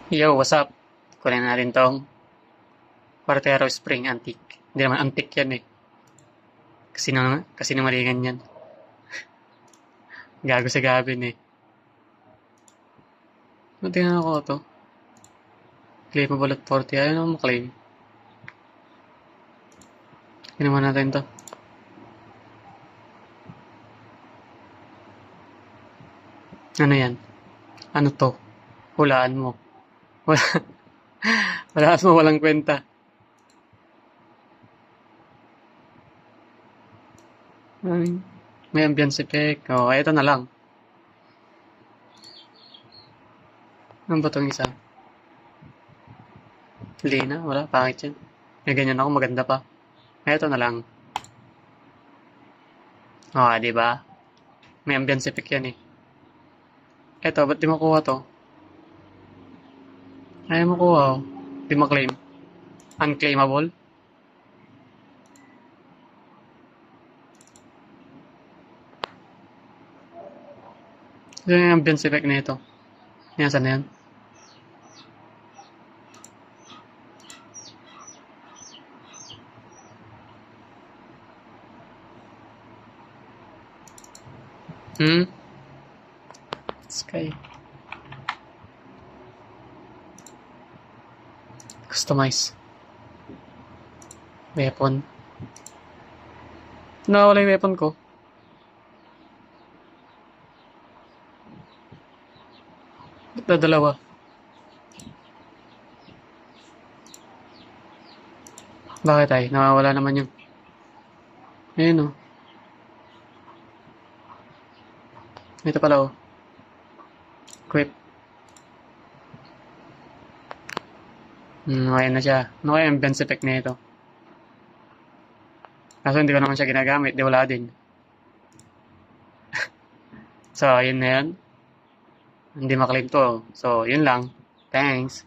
Yo, what's up? Kunin natin tong Quartero Spring Antique. Hindi naman antique yan eh. Kasi maringan yan. Gago sa gabin eh. Tingnan ako to. Claimable at 40. Ayaw naman maklaim. Ginawa natin to. Ano yan? Ano to? Hulaan mo. Hulaan mo, walang kwenta. May ambience effect. Oh, ito na lang. Ano ba itong isa? Hindi na, wala. Pangit yan. May ganyan ako, maganda pa. Ito na lang. Oh, di ba? May ambience effect yan eh. Eto, ba't di makuha to? Ayaw makuha oh. Di maklaim. Unclaimable? Ito yung ambience effect na ito. Yan, saan na yan? Sky. Customize. Weapon. Nawawala yung weapon ko. Ba't na dalawa? Bakit ay? Nawawala naman yung... Ayun oh. Ito pala oh. Equip. Okay na siya. Ano kaya yung ambience effect na ito? Kaso hindi ko naman siya ginagamit. Di wala din. So, yun na yun. Hindi maklaim to. So, yun lang. Thanks.